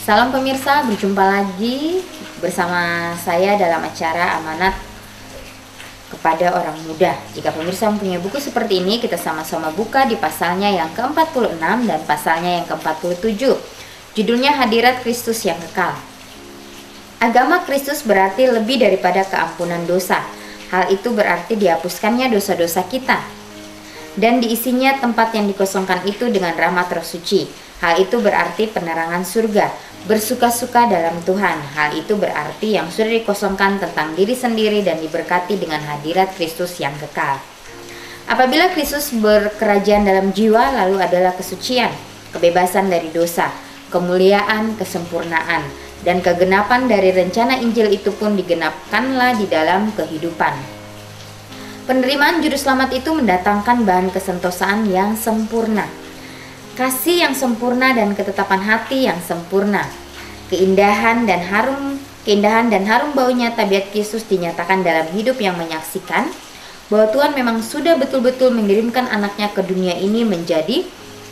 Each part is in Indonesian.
Salam pemirsa, berjumpa lagi bersama saya dalam acara Amanat kepada Orang Muda. Jika pemirsa mempunyai buku seperti ini, kita sama-sama buka di pasalnya yang ke-46 dan pasalnya yang ke-47. Judulnya Hadirat Kristus yang Kekal. Agama Kristus berarti lebih daripada keampunan dosa. Hal itu berarti dihapuskannya dosa-dosa kita dan diisinya tempat yang dikosongkan itu dengan rahmat Roh Suci. Hal itu berarti penerangan surga, bersuka-suka dalam Tuhan. Hal itu berarti yang sudah dikosongkan tentang diri sendiri dan diberkati dengan hadirat Kristus yang kekal. Apabila Kristus berkerajaan dalam jiwa, lalu adalah kesucian, kebebasan dari dosa, kemuliaan, kesempurnaan, dan kegenapan dari rencana Injil itu pun digenapkanlah di dalam kehidupan. Penerimaan juru selamat itu mendatangkan bahan kesentosaan yang sempurna, kasih yang sempurna dan ketetapan hati yang sempurna. Keindahan dan harum baunya tabiat Kristus dinyatakan dalam hidup yang menyaksikan bahwa Tuhan memang sudah betul-betul mengirimkan anaknya ke dunia ini menjadi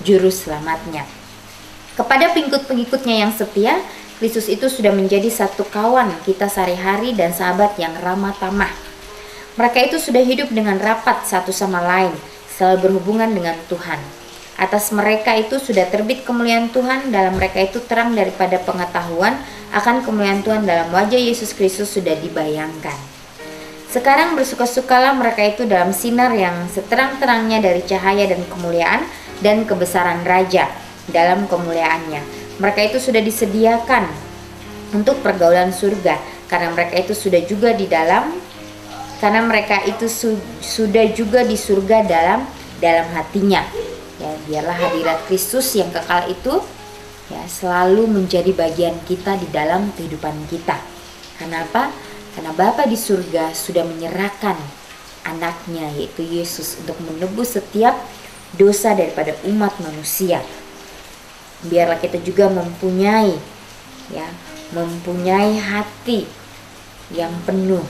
juru selamatnya. Kepada pengikut-pengikutnya yang setia, Kristus itu sudah menjadi satu kawan kita sehari-hari dan sahabat yang ramah tamah. Mereka itu sudah hidup dengan rapat satu sama lain, selalu berhubungan dengan Tuhan. Atas mereka itu sudah terbit kemuliaan Tuhan, dalam mereka itu terang daripada pengetahuan akan kemuliaan Tuhan dalam wajah Yesus Kristus sudah dibayangkan. Sekarang bersuka-sukalah mereka itu dalam sinar yang seterang-terangnya dari cahaya dan kemuliaan dan kebesaran Raja dalam kemuliaannya. Mereka itu sudah disediakan untuk pergaulan surga, karena mereka itu sudah juga di surga dalam hatinya. Ya, biarlah hadirat Kristus yang kekal itu ya selalu menjadi bagian kita di dalam kehidupan kita. Kenapa? Karena Bapa di surga sudah menyerahkan anaknya yaitu Yesus untuk menebus setiap dosa daripada umat manusia. Biarlah kita juga mempunyai hati yang penuh,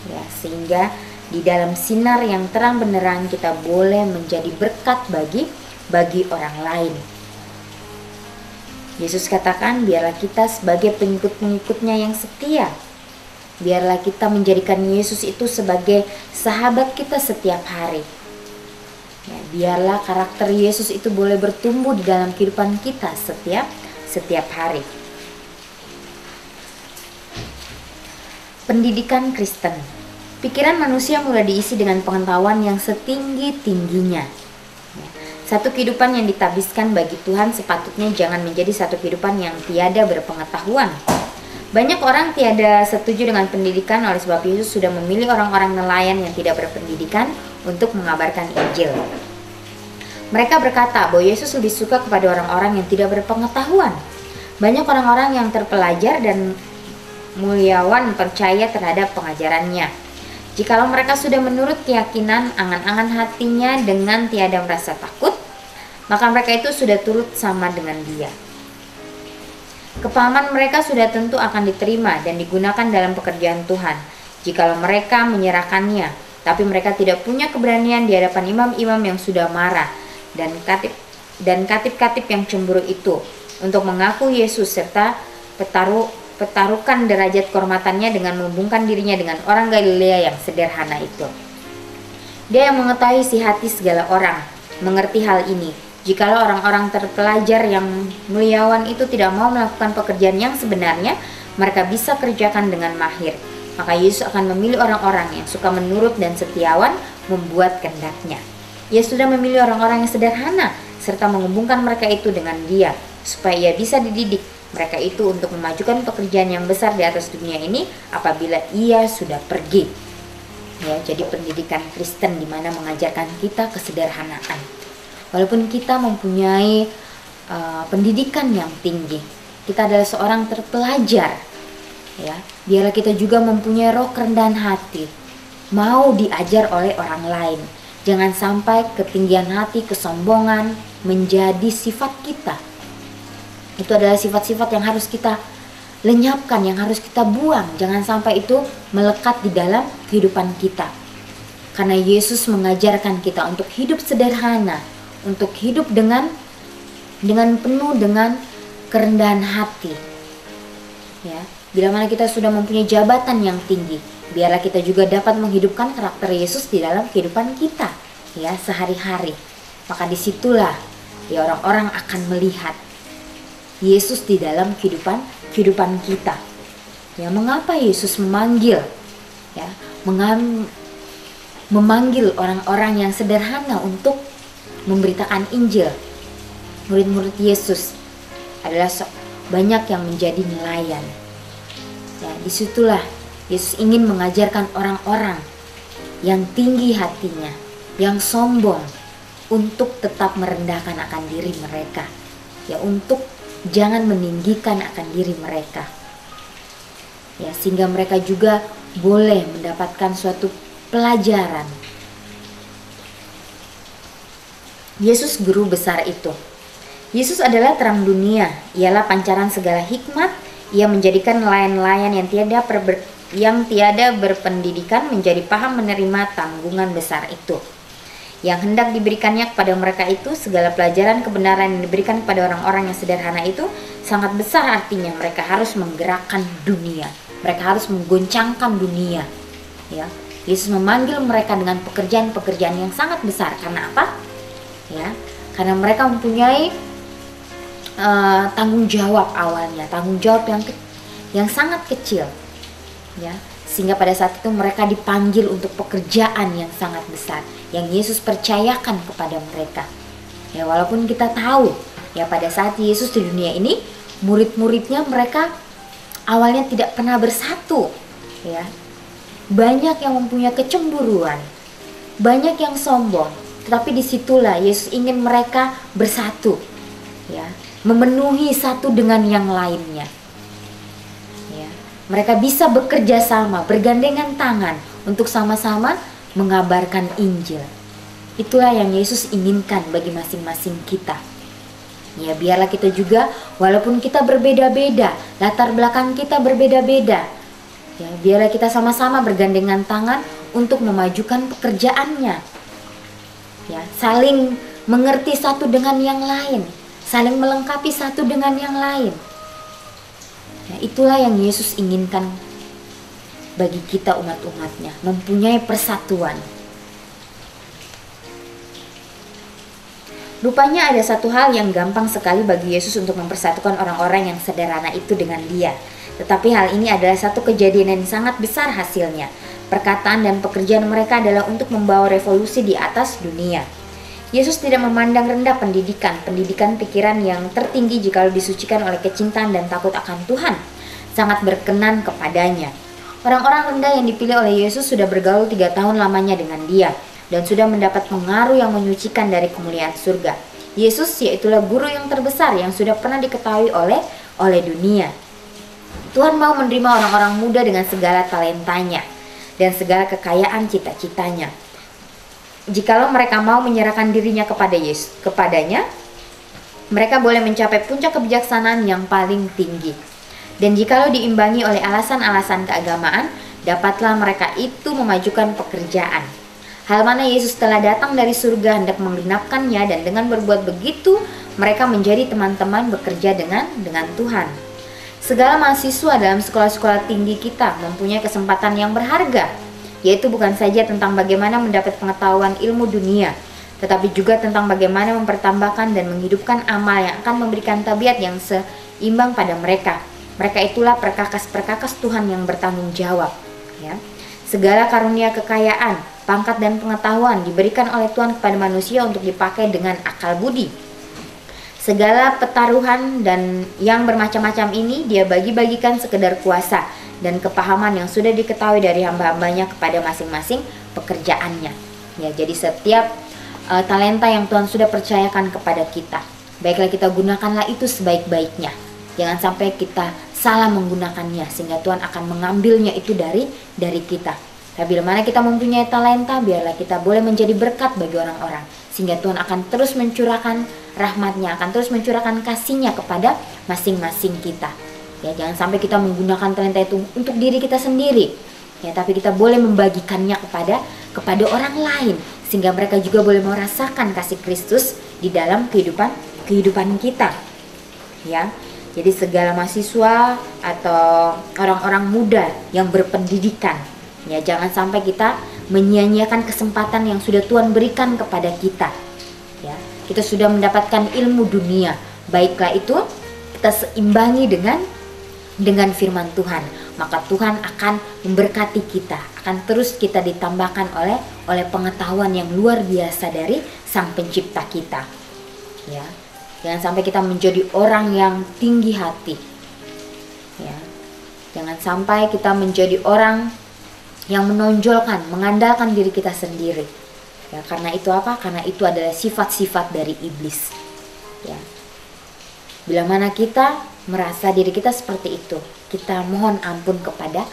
ya, sehingga di dalam sinar yang terang benderang kita boleh menjadi berkat bagi orang lain. Yesus katakan, biarlah kita sebagai pengikut-pengikutnya yang setia, biarlah kita menjadikan Yesus itu sebagai sahabat kita setiap hari. Ya, biarlah karakter Yesus itu boleh bertumbuh di dalam kehidupan kita setiap hari. Pendidikan Kristen. Pikiran manusia mulai diisi dengan pengetahuan yang setinggi-tingginya. Satu kehidupan yang ditabiskan bagi Tuhan sepatutnya jangan menjadi satu kehidupan yang tiada berpengetahuan. Banyak orang tiada setuju dengan pendidikan, oleh sebab Yesus sudah memilih orang-orang nelayan yang tidak berpendidikan untuk mengabarkan Injil. Mereka berkata bahwa Yesus lebih suka kepada orang-orang yang tidak berpengetahuan. Banyak orang-orang yang terpelajar dan muliawan percaya terhadap pengajarannya. Jikalau mereka sudah menurut keyakinan angan-angan hatinya dengan tiada merasa takut, maka mereka itu sudah turut sama dengan dia. Kepahaman mereka sudah tentu akan diterima dan digunakan dalam pekerjaan Tuhan, jikalau mereka menyerahkannya. Tapi mereka tidak punya keberanian di hadapan imam-imam yang sudah marah dan katib-katib yang cemburu itu untuk mengaku Yesus serta petarukan derajat kehormatannya dengan membungkam dirinya dengan orang Galilea yang sederhana itu. Dia yang mengetahui isi hati segala orang mengerti hal ini. Jikalau orang-orang terpelajar yang muliawan itu tidak mau melakukan pekerjaan yang sebenarnya, mereka bisa kerjakan dengan mahir. Maka Yesus akan memilih orang-orang yang suka menurut dan setiawan membuat kehendaknya. Ia sudah memilih orang-orang yang sederhana serta menghubungkan mereka itu dengan dia, supaya ia bisa dididik mereka itu untuk memajukan pekerjaan yang besar di atas dunia ini apabila ia sudah pergi. Ya, jadi pendidikan Kristen di mana mengajarkan kita kesederhanaan. Walaupun kita mempunyai pendidikan yang tinggi, kita adalah seorang terpelajar. Ya, biarlah kita juga mempunyai roh kerendahan hati, mau diajar oleh orang lain. Jangan sampai ketinggian hati, kesombongan menjadi sifat kita. Itu adalah sifat-sifat yang harus kita lenyapkan, yang harus kita buang. Jangan sampai itu melekat di dalam kehidupan kita. Karena Yesus mengajarkan kita untuk hidup sederhana, untuk hidup dengan penuh dengan kerendahan hati. Ya, bila mana kita sudah mempunyai jabatan yang tinggi, biarlah kita juga dapat menghidupkan karakter Yesus di dalam kehidupan kita, ya, sehari-hari. Maka disitulah ya orang-orang akan melihat Yesus di dalam kehidupan kita. Ya, mengapa Yesus memanggil, ya, memanggil orang-orang yang sederhana untuk memberitakan Injil. Murid-murid Yesus adalah banyak yang menjadi nelayan. Ya, disitulah Yesus ingin mengajarkan orang-orang yang tinggi hatinya, yang sombong, untuk tetap merendahkan akan diri mereka. Ya, untuk jangan meninggikan akan diri mereka. Ya, sehingga mereka juga boleh mendapatkan suatu pelajaran. Yesus guru besar itu. Yesus adalah terang dunia, ialah pancaran segala hikmat. Ia menjadikan nelayan-nelayan yang tiada berpendidikan menjadi paham menerima tanggungan besar itu. Yang hendak diberikannya kepada mereka itu, segala pelajaran kebenaran yang diberikan kepada orang-orang yang sederhana itu sangat besar, artinya mereka harus menggerakkan dunia. Mereka harus menggoncangkan dunia. Ya, Yesus memanggil mereka dengan pekerjaan-pekerjaan yang sangat besar. Karena apa? Ya, karena mereka mempunyai tanggung jawab awalnya, tanggung jawab yang sangat kecil, ya, sehingga pada saat itu mereka dipanggil untuk pekerjaan yang sangat besar yang Yesus percayakan kepada mereka. Ya, walaupun kita tahu ya pada saat Yesus di dunia ini, murid-muridnya mereka awalnya tidak pernah bersatu, ya, banyak yang mempunyai kecemburuan, banyak yang sombong. Tetapi disitulah Yesus ingin mereka bersatu, ya, memenuhi satu dengan yang lainnya. Ya, mereka bisa bekerja sama, bergandengan tangan untuk sama-sama mengabarkan Injil. Itulah yang Yesus inginkan bagi masing-masing kita. Ya, biarlah kita juga, walaupun kita berbeda-beda, latar belakang kita berbeda-beda, ya, biarlah kita sama-sama bergandengan tangan untuk memajukan pekerjaannya. Ya, saling mengerti satu dengan yang lain, saling melengkapi satu dengan yang lain. Ya, itulah yang Yesus inginkan bagi kita umat-umatnya, mempunyai persatuan. Rupanya ada satu hal yang gampang sekali bagi Yesus untuk mempersatukan orang-orang yang sederhana itu dengan Dia. Tetapi hal ini adalah satu kejadian yang sangat besar hasilnya. Perkataan dan pekerjaan mereka adalah untuk membawa revolusi di atas dunia. Yesus tidak memandang rendah pendidikan pikiran yang tertinggi jikalau disucikan oleh kecintaan dan takut akan Tuhan. Sangat berkenan kepadanya. Orang-orang rendah yang dipilih oleh Yesus sudah bergaul 3 tahun lamanya dengan Dia dan sudah mendapat pengaruh yang menyucikan dari kemuliaan surga. Yesus yaitulah guru yang terbesar yang sudah pernah diketahui oleh dunia. Tuhan mau menerima orang-orang muda dengan segala talentanya dan segala kekayaan cita-citanya. Jikalau mereka mau menyerahkan dirinya kepadanya, mereka boleh mencapai puncak kebijaksanaan yang paling tinggi. Dan jikalau diimbangi oleh alasan-alasan keagamaan, dapatlah mereka itu memajukan pekerjaan. Hal mana Yesus telah datang dari surga hendak menggenapkannya, dan dengan berbuat begitu, mereka menjadi teman-teman bekerja dengan Tuhan. Segala mahasiswa dalam sekolah-sekolah tinggi kita mempunyai kesempatan yang berharga, yaitu bukan saja tentang bagaimana mendapat pengetahuan ilmu dunia, tetapi juga tentang bagaimana mempertambahkan dan menghidupkan amal yang akan memberikan tabiat yang seimbang pada mereka. Mereka itulah perkakas-perkakas Tuhan yang bertanggung jawab. Ya. Segala karunia kekayaan, pangkat dan pengetahuan diberikan oleh Tuhan kepada manusia untuk dipakai dengan akal budi. Segala pertaruhan dan yang bermacam-macam ini Dia bagi-bagikan sekedar kuasa dan kepahaman yang sudah diketahui dari hamba-hambanya kepada masing-masing pekerjaannya. Ya, jadi setiap talenta yang Tuhan sudah percayakan kepada kita, baiklah kita gunakanlah itu sebaik-baiknya. Jangan sampai kita salah menggunakannya sehingga Tuhan akan mengambilnya itu dari kita. Tapi bila mana kita mempunyai talenta, biarlah kita boleh menjadi berkat bagi orang-orang, sehingga Tuhan akan terus mencurahkan rahmat-Nya, akan terus mencurahkan kasih-Nya kepada masing-masing kita. Ya, jangan sampai kita menggunakan talenta itu untuk diri kita sendiri. Ya, tapi kita boleh membagikannya kepada orang lain, sehingga mereka juga boleh merasakan kasih Kristus di dalam kehidupan kita. Ya. Jadi segala mahasiswa atau orang-orang muda yang berpendidikan, ya jangan sampai kita menyia-nyiakan kesempatan yang sudah Tuhan berikan kepada kita. Ya, kita sudah mendapatkan ilmu dunia, baiklah itu kita seimbangi dengan firman Tuhan, maka Tuhan akan memberkati kita, akan terus kita ditambahkan oleh pengetahuan yang luar biasa dari Sang Pencipta kita. Ya, jangan sampai kita menjadi orang yang tinggi hati. Ya, jangan sampai kita menjadi orang yang menonjolkan, mengandalkan diri kita sendiri. Ya, karena itu apa? Karena itu adalah sifat-sifat dari iblis. Ya. Bila mana kita merasa diri kita seperti itu, kita mohon ampun kepada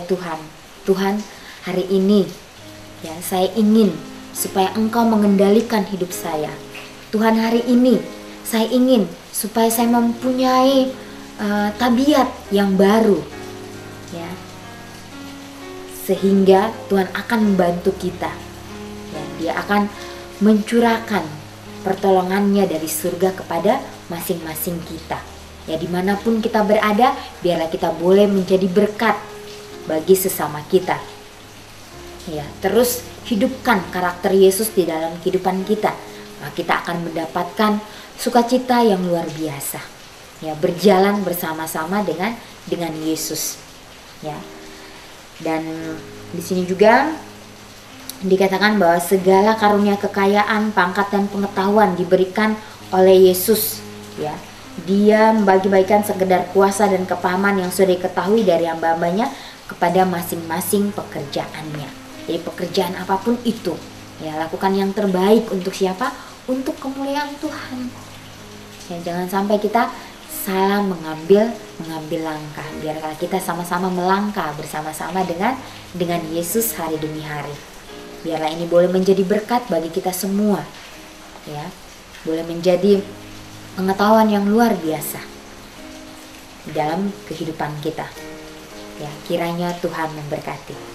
Tuhan. Tuhan, hari ini ya saya ingin supaya Engkau mengendalikan hidup saya. Tuhan, hari ini saya ingin supaya saya mempunyai tabiat yang baru, ya, sehingga Tuhan akan membantu kita. Ya, Dia akan mencurahkan pertolongannya dari surga kepada masing-masing kita. Ya, dimanapun kita berada, biarlah kita boleh menjadi berkat bagi sesama kita. Ya, terus hidupkan karakter Yesus di dalam kehidupan kita. Nah, kita akan mendapatkan sukacita yang luar biasa. Ya, berjalan bersama-sama dengan Yesus. Ya. Dan di sini juga dikatakan bahwa segala karunia kekayaan, pangkat dan pengetahuan diberikan oleh Yesus. Ya. Dia membagi-bagikan sekedar kuasa dan kepahaman yang sudah diketahui dari hamba-hambanya kepada masing-masing pekerjaannya. Jadi pekerjaan apapun itu, ya lakukan yang terbaik untuk siapa? Untuk kemuliaan Tuhan. Ya, jangan sampai kita salah mengambil langkah. Biarlah kita sama-sama melangkah bersama-sama dengan Yesus hari demi hari. Biarlah ini boleh menjadi berkat bagi kita semua. Ya, boleh menjadi pengetahuan yang luar biasa dalam kehidupan kita. Ya, kiranya Tuhan memberkati.